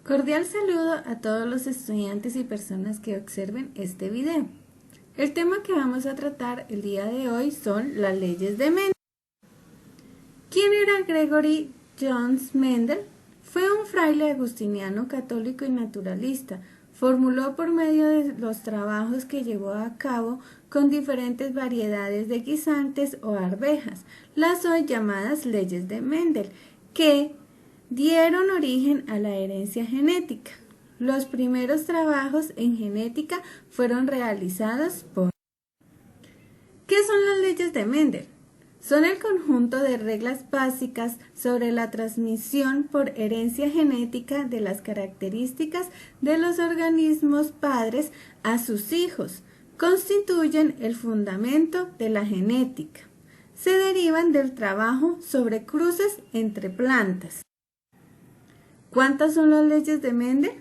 Cordial saludo a todos los estudiantes y personas que observen este video. El tema que vamos a tratar el día de hoy son las leyes de Mendel. ¿Quién era Gregory Johannes Mendel? Fue un fraile agustiniano católico y naturalista. Formuló por medio de los trabajos que llevó a cabo con diferentes variedades de guisantes o arvejas, las hoy llamadas leyes de Mendel, que dieron origen a la herencia genética. Los primeros trabajos en genética fueron realizados por... ¿Qué son las leyes de Mendel? Son el conjunto de reglas básicas sobre la transmisión por herencia genética de las características de los organismos padres a sus hijos. Constituyen el fundamento de la genética. Se derivan del trabajo sobre cruces entre plantas. ¿Cuántas son las leyes de Mendel?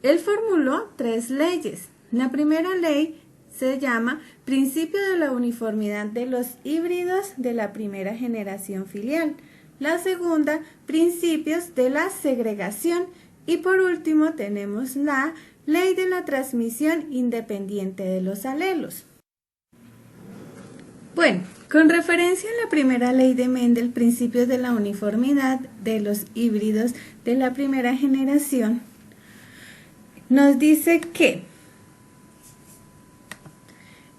Él formuló 3 leyes. La primera ley se llama Principio de la uniformidad de los híbridos de la primera generación filial. La segunda, Principios de la segregación. Y por último tenemos la Ley de la transmisión independiente de los alelos. Bueno, con referencia a la primera ley de Mendel, Principios de la uniformidad de los híbridos de la primera generación, nos dice que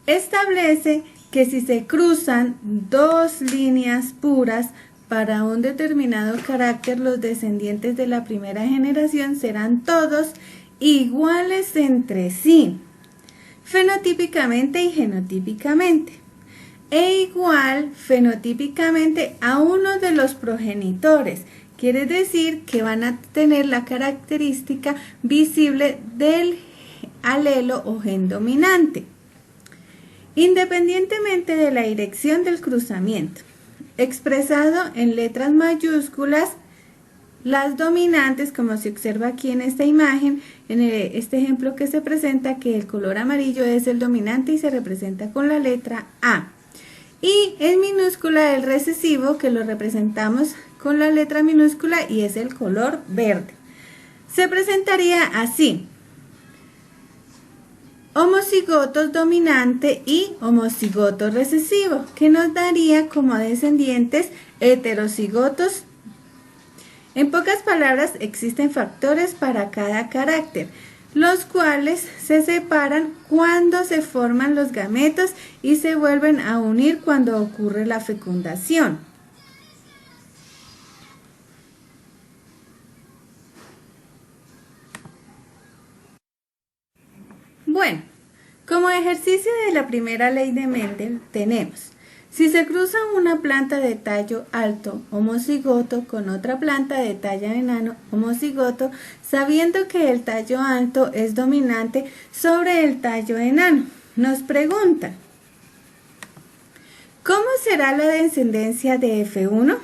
establece que si se cruzan 2 líneas puras para un determinado carácter, los descendientes de la primera generación serán todos iguales entre sí, fenotípicamente y genotípicamente, e igual fenotípicamente a uno de los progenitores. Quiere decir que van a tener la característica visible del alelo o gen dominante, independientemente de la dirección del cruzamiento. Expresado en letras mayúsculas, las dominantes, como se observa aquí en esta imagen, en este ejemplo que se presenta, que el color amarillo es el dominante y se representa con la letra A. Y en minúscula el recesivo, que lo representamos con la letra minúscula y es el color verde. Se presentaría así: homocigotos dominante y homocigoto recesivo, que nos daría como descendientes heterocigotos. En pocas palabras, existen factores para cada carácter, los cuales se separan cuando se forman los gametos y se vuelven a unir cuando ocurre la fecundación. Bueno, como ejercicio de la primera ley de Mendel tenemos: si se cruza una planta de tallo alto homocigoto con otra planta de tallo enano homocigoto, sabiendo que el tallo alto es dominante sobre el tallo enano, nos pregunta: ¿cómo será la descendencia de F1?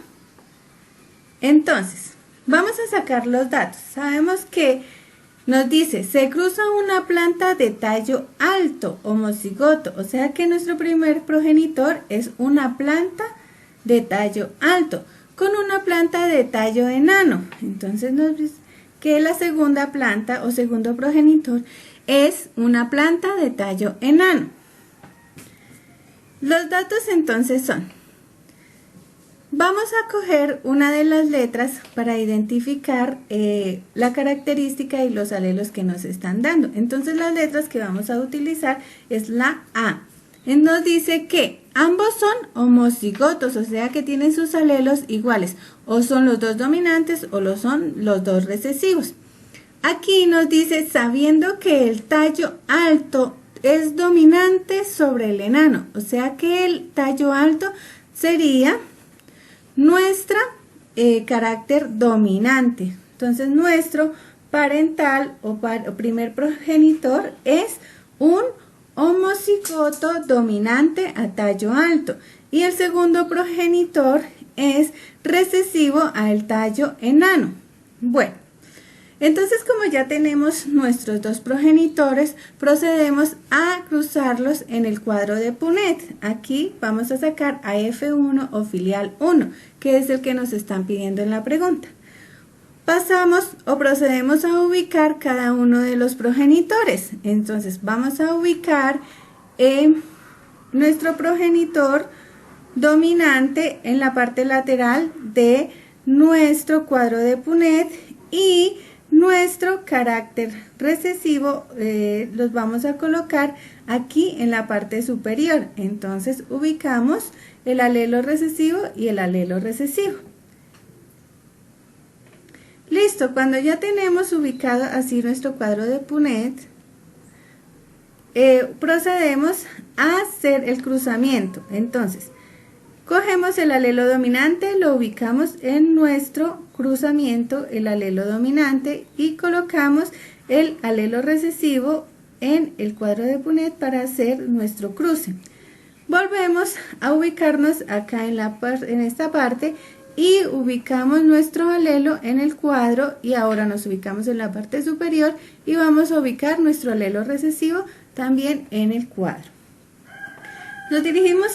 Entonces, vamos a sacar los datos. Sabemos que nos dice, se cruza una planta de tallo alto homocigoto, o sea que nuestro primer progenitor es una planta de tallo alto con una planta de tallo enano. Entonces nos dice que la segunda planta o segundo progenitor es una planta de tallo enano. Los datos entonces son: vamos a coger una de las letras para identificar la característica y los alelos que nos están dando. Entonces las letras que vamos a utilizar es la A. Nos dice que ambos son homocigotos, o sea que tienen sus alelos iguales. O son los 2 dominantes o lo son los 2 recesivos. Aquí nos dice, sabiendo que el tallo alto es dominante sobre el enano. O sea que el tallo alto sería nuestra carácter dominante. Entonces nuestro parental o primer progenitor es un homocigoto dominante a tallo alto y el segundo progenitor es recesivo al tallo enano. Bueno, entonces como ya tenemos nuestros 2 progenitores, procedemos a cruzarlos en el cuadro de Punnett. Aquí vamos a sacar a F1 o filial 1, que es el que nos están pidiendo en la pregunta. pasamos o procedemos a ubicar cada uno de los progenitores. Entonces vamos a ubicar nuestro progenitor dominante en la parte lateral de nuestro cuadro de Punnett y nuestro carácter recesivo los vamos a colocar aquí en la parte superior. Entonces ubicamos el alelo recesivo y el alelo recesivo. Listo, cuando ya tenemos ubicado así nuestro cuadro de Punnett, procedemos a hacer el cruzamiento. Entonces, cogemos el alelo dominante, lo ubicamos en nuestro cruzamiento, el alelo dominante, y colocamos el alelo recesivo en el cuadro de Punnett para hacer nuestro cruce. Volvemos a ubicarnos acá en esta parte y ubicamos nuestro alelo en el cuadro, y ahora nos ubicamos en la parte superior y vamos a ubicar nuestro alelo recesivo también en el cuadro. Nos dirigimos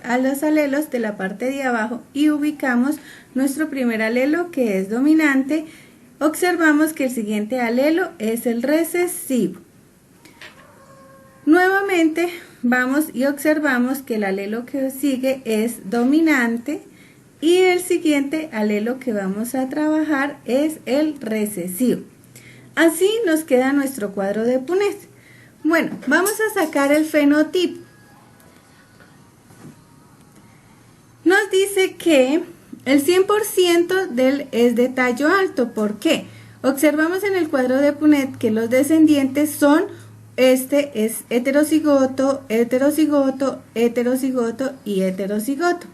a los alelos de la parte de abajo y ubicamos nuestro primer alelo, que es dominante. Observamos que el siguiente alelo es el recesivo. Nuevamente vamos y observamos que el alelo que sigue es dominante y el siguiente alelo que vamos a trabajar es el recesivo. Así nos queda nuestro cuadro de Punnett. Bueno, vamos a sacar el fenotipo. Nos dice que el 100% es de tallo alto. ¿Por qué? Observamos en el cuadro de Punnett que los descendientes son, este es heterocigoto, heterocigoto, heterocigoto y heterocigoto.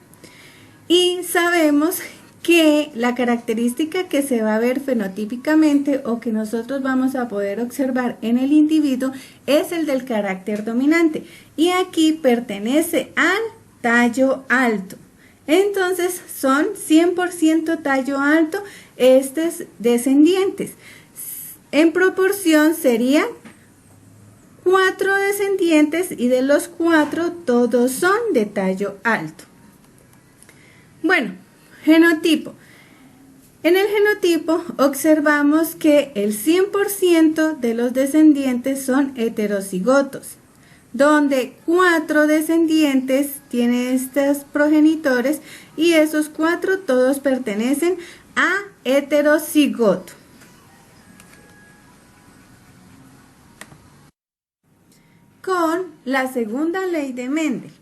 Y sabemos que la característica que se va a ver fenotípicamente o que nosotros vamos a poder observar en el individuo es el del carácter dominante. Y aquí pertenece al tallo alto. Entonces son 100% tallo alto estos descendientes. En proporción serían 4 descendientes y de los 4 todos son de tallo alto. Bueno, genotipo. En el genotipo observamos que el 100% de los descendientes son heterocigotos, donde 4 descendientes tienen estos progenitores y esos 4 todos pertenecen a heterocigoto. Con la segunda ley de Mendel,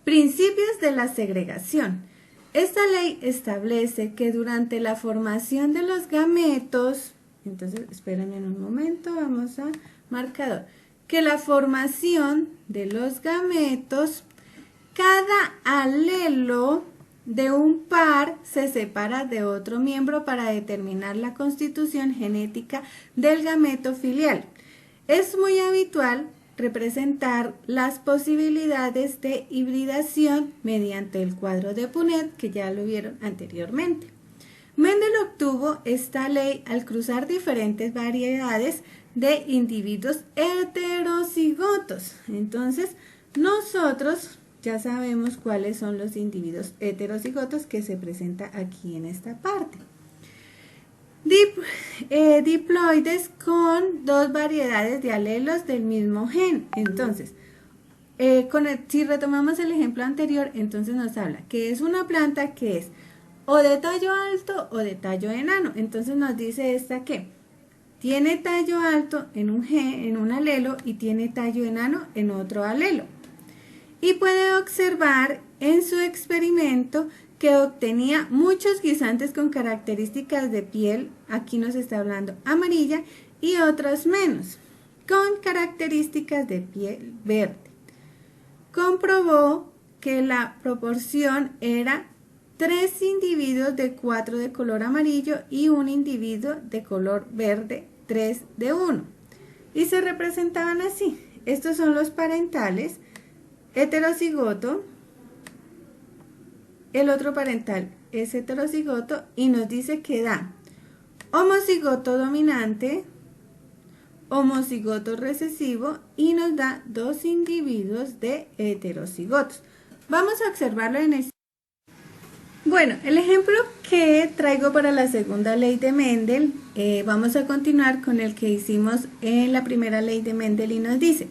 principios de la segregación. Esta ley establece que durante la formación de los gametos, entonces espérenme un momento, vamos a marcador, que la formación de los gametos, cada alelo de un par se separa de otro miembro para determinar la constitución genética del gameto filial. Es muy habitual representar las posibilidades de hibridación mediante el cuadro de Punnett, que ya lo vieron anteriormente. Mendel obtuvo esta ley al cruzar diferentes variedades de individuos heterocigotos. Entonces, nosotros ya sabemos cuáles son los individuos heterocigotos que se presenta aquí en esta parte. Diploides con 2 variedades de alelos del mismo gen. Entonces, si retomamos el ejemplo anterior, entonces nos habla que es una planta que es o de tallo alto o de tallo enano. Entonces nos dice esta que tiene tallo alto en un gen, en un alelo, y tiene tallo enano en otro alelo. Y puede observar en su experimento que obtenía muchos guisantes con características de piel, aquí nos está hablando amarilla, y otros menos, con características de piel verde. Comprobó que la proporción era 3 individuos de 4 de color amarillo y un individuo de color verde, 3 de 1. Y se representaban así. Estos son los parentales, heterocigoto. El otro parental es heterocigoto y nos dice que da homocigoto dominante, homocigoto recesivo y nos da 2 individuos de heterocigotos. Vamos a observarlo en el... Bueno, el ejemplo que traigo para la segunda ley de Mendel, vamos a continuar con el que hicimos en la primera ley de Mendel y nos dice: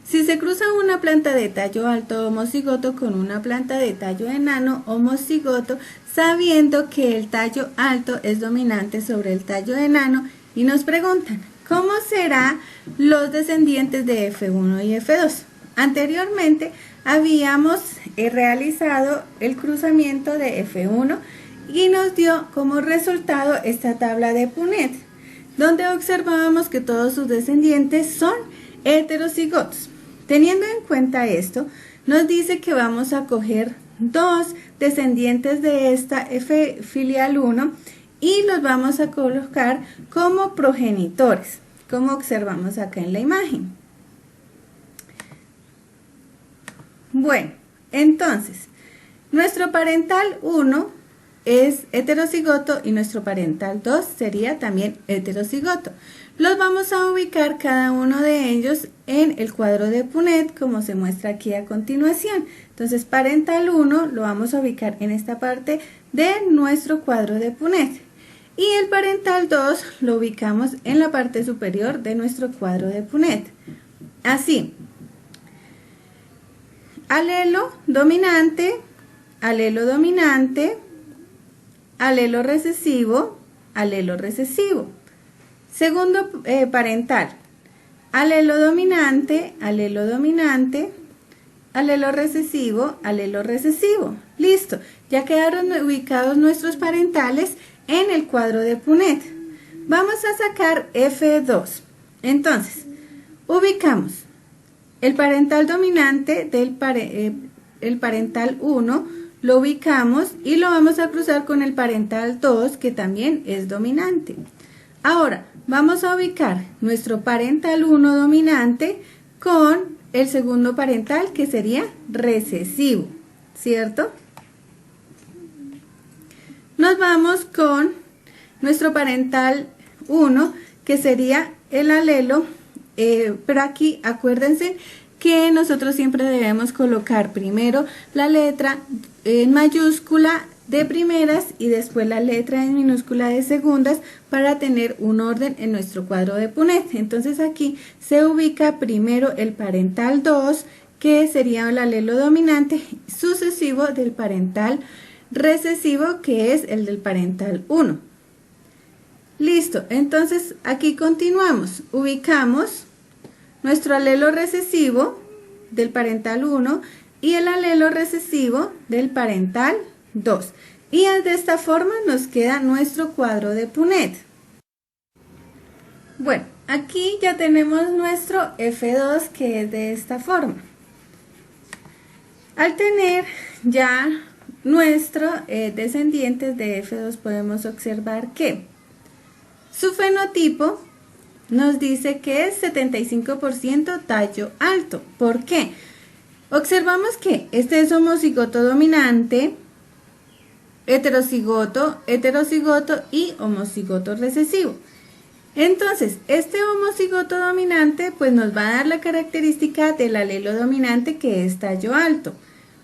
si se cruza una planta de tallo alto homocigoto con una planta de tallo enano homocigoto, sabiendo que el tallo alto es dominante sobre el tallo enano, y nos preguntan, ¿cómo serán los descendientes de F1 y F2? Anteriormente habíamos realizado el cruzamiento de F1 y nos dio como resultado esta tabla de Punnett, donde observábamos que todos sus descendientes son heterocigotos. Teniendo en cuenta esto, nos dice que vamos a coger dos descendientes de esta F filial 1 y los vamos a colocar como progenitores, como observamos acá en la imagen. Bueno, entonces, nuestro parental 1 es heterocigoto y nuestro parental 2 sería también heterocigoto. Los vamos a ubicar cada uno de ellos en el cuadro de Punnett, como se muestra aquí a continuación. Entonces, parental 1 lo vamos a ubicar en esta parte de nuestro cuadro de Punnett. Y el parental 2 lo ubicamos en la parte superior de nuestro cuadro de Punnett. Así. Alelo dominante, alelo dominante, alelo recesivo, alelo recesivo. Segundo parental, alelo dominante, alelo dominante, alelo recesivo, alelo recesivo. Listo, ya quedaron ubicados nuestros parentales en el cuadro de Punnett. Vamos a sacar F2. Entonces, ubicamos el parental dominante del el parental 1, lo ubicamos y lo vamos a cruzar con el parental 2, que también es dominante. Ahora, vamos a ubicar nuestro parental 1 dominante con el segundo parental, que sería recesivo, ¿cierto? Nos vamos con nuestro parental 1, que sería el alelo. Pero aquí acuérdense que nosotros siempre debemos colocar primero la letra en mayúscula de primeras y después la letra en minúscula de segundas para tener un orden en nuestro cuadro de Punnett. Entonces aquí se ubica primero el parental 2, que sería el alelo dominante, sucesivo del parental recesivo, que es el del parental 1. Listo, entonces aquí continuamos, ubicamos nuestro alelo recesivo del parental 1 y el alelo recesivo del parental 2. Y de esta forma nos queda nuestro cuadro de Punnett. Bueno, aquí ya tenemos nuestro F2, que es de esta forma. Al tener ya nuestros descendientes de F2, podemos observar que su fenotipo nos dice que es 75% tallo alto. ¿Por qué? Observamos que este es homocigoto dominante, heterocigoto, heterocigoto y homocigoto recesivo. Entonces, este homocigoto dominante pues nos va a dar la característica del alelo dominante, que es tallo alto.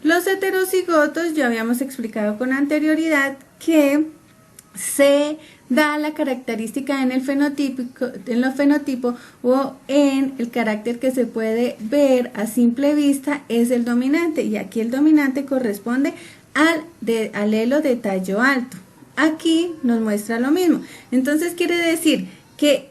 Los heterocigotos ya habíamos explicado con anterioridad que se da la característica en el fenotipo o en el carácter que se puede ver a simple vista es el dominante, y aquí el dominante corresponde al alelo de tallo alto. Aquí nos muestra lo mismo. Entonces quiere decir que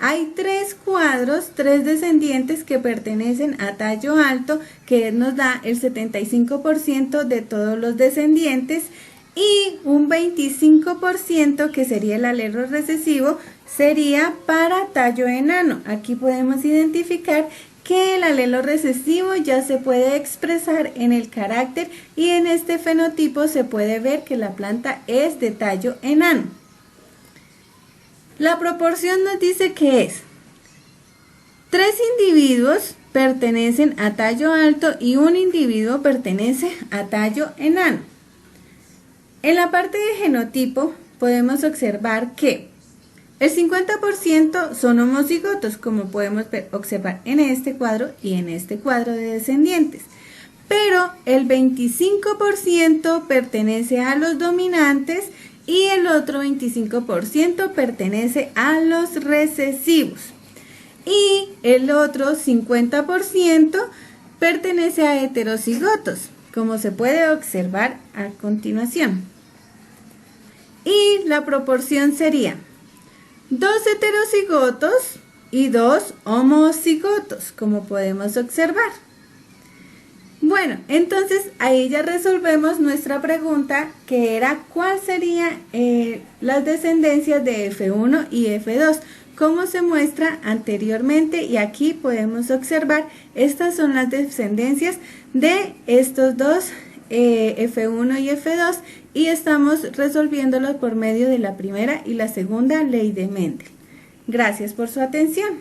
hay tres cuadros, tres descendientes que pertenecen a tallo alto, que nos da el 75% de todos los descendientes, y un 25%, que sería el alelo recesivo, sería para tallo enano. Aquí podemos identificar que el alelo recesivo ya se puede expresar en el carácter, y en este fenotipo se puede ver que la planta es de tallo enano. La proporción nos dice que es 3 individuos pertenecen a tallo alto y un individuo pertenece a tallo enano. En la parte de genotipo podemos observar que el 50% son homocigotos, como podemos observar en este cuadro y en este cuadro de descendientes. pero el 25% pertenece a los dominantes y el otro 25% pertenece a los recesivos. Y el otro 50% pertenece a heterocigotos, como se puede observar a continuación. Y la proporción sería 2 heterocigotos y 2 homocigotos, como podemos observar. Bueno, entonces ahí ya resolvemos nuestra pregunta, que era cuál serían las descendencias de F1 y F2, como se muestra anteriormente, y aquí podemos observar, estas son las descendencias de estos dos, F1 y F2, y estamos resolviéndolos por medio de la primera y la segunda ley de Mendel. Gracias por su atención.